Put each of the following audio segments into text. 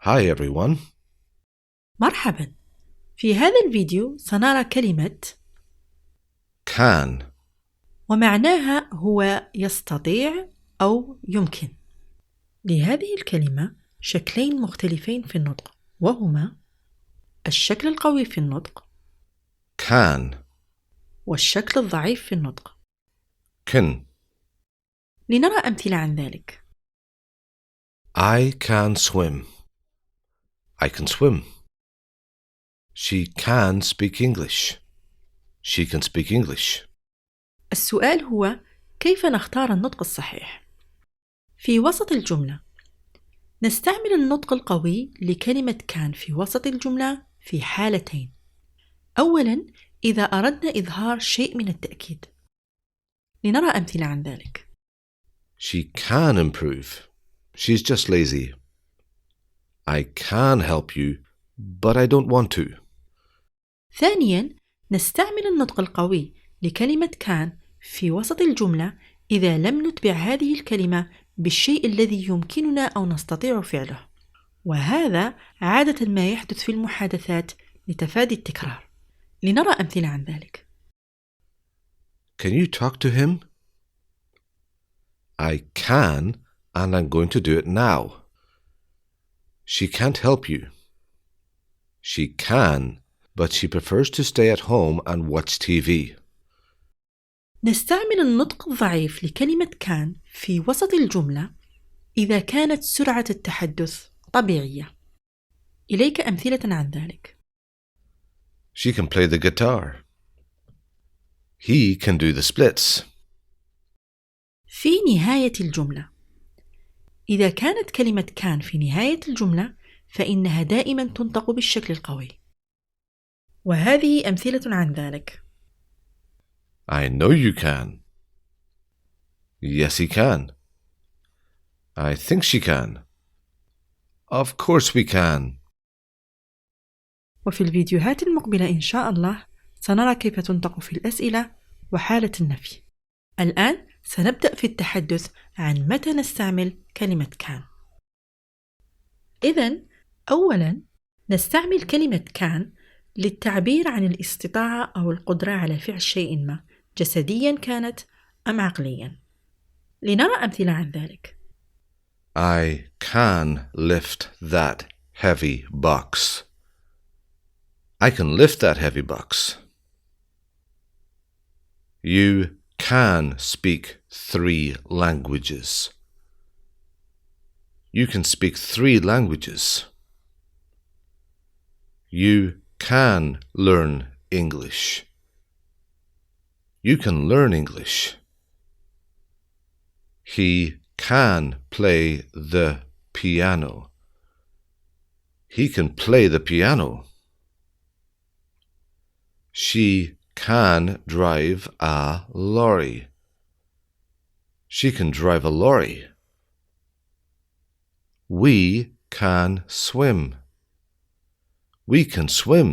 Hi everyone. مرحبا. في هذا الفيديو سنرى كلمة Can. ومعناها هو يستطيع أو يمكن. لهذه الكلمة شكلين مختلفين في النطق، وهما الشكل القوي في النطق Can. والشكل الضعيف في النطق. Can. لنرى أمثلة عن ذلك. I can swim. I can swim. She can speak English. She can speak English. السؤال هو كيف نختار النطق الصحيح؟ في وسط الجملة نستعمل النطق القوي لكلمة كان في وسط الجملة في حالتين. أولاً إذا أردنا إظهار شيء من التأكيد. لنرى أمثلة عن ذلك. She can improve. She's just lazy. I can help you, but I don't want to. ثانياً نستعمل النطق القوي لكلمة كان في وسط الجملة إذا لم نتبع هذه الكلمة بالشيء الذي يمكننا أو نستطيع فعله، وهذا عادة ما يحدث في المحادثات لتفادي التكرار. لنرى أمثلة عن ذلك. Can you talk to him? I can, and I'm going to do it now. She can't help you. She can, but she prefers to stay at home and watch TV. نستعمل النطق الضعيف لكلمة كان في وسط الجملة إذا كانت سرعة التحدث طبيعية. إليك أمثلة عن ذلك. She can play the guitar. He can do the splits. في نهاية الجملة إذا كانت كلمة كان في نهاية الجملة فإنها دائما تنطق بالشكل القوي، وهذه أمثلة عن ذلك. I know you can. Yes, he can. I think she can. Of course we can. وفي الفيديوهات المقبلة إن شاء الله سنرى كيف تنطق في الأسئلة وحالة النفي. الآن سنبدأ في التحدث عن متى نستعمل كلمة كان. إذن أولاً نستعمل كلمة كان للتعبير عن الاستطاعة أو القدرة على فعل شيء ما، جسدياً كانت أم عقلياً. لنرى أمثلة عن ذلك. I can lift that heavy box. I can lift that heavy box. You can speak 3 languages. You can speak 3 languages. You can learn English. You can learn English. He can play the piano. He can play the piano. She can drive a lorry. She can drive a lorry. We can swim. We can swim.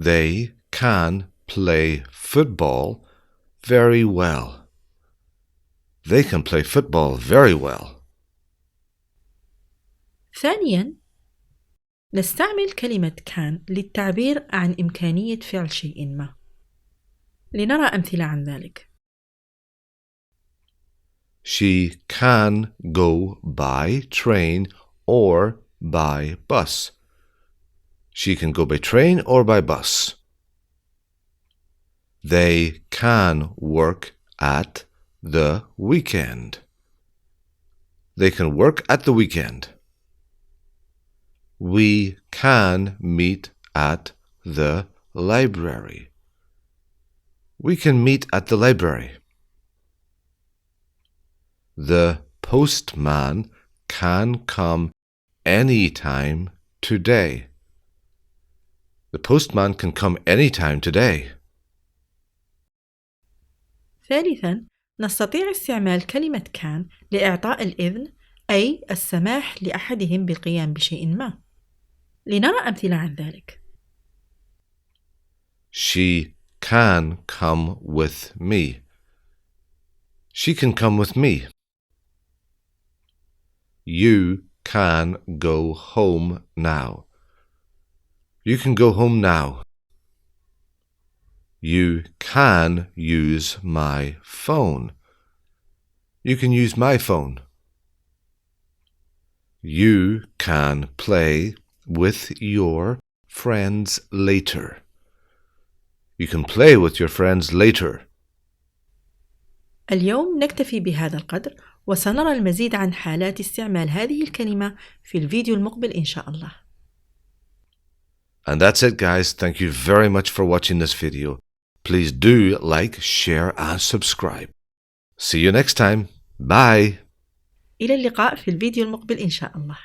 They can play football very well. They can play football very well. ثانياً نستعمل كلمة كان للتعبير عن إمكانية فعل شيء ما. لنرى أمثلة عن ذلك. She can go by train or by bus. She can go by train or by bus. They can work at the weekend. They can work at the weekend. We can meet at the library. We can meet at the library. The postman can come any time today. The postman can come any time today. ثالثاً نستطيع استعمال كلمة كان لإعطاء الإذن، أي السماح لأحدهم بالقيام بشيء ما. لنرى أمثلة عن ذلك. She can come with me. She can come with me. You can go home now. You can go home now. You can use my phone. You can use my phone. You can play with your friends later. You can play with your friends later. اليوم نكتفي بهذا القدر، وسنرى المزيد عن حالات استعمال هذه الكلمة في الفيديو المقبل إن شاء الله. And that's it, guys. Thank you very much for watching this video. Please do like, share, and subscribe. See you next time. Bye. إلى اللقاء في الفيديو المقبل إن شاء الله.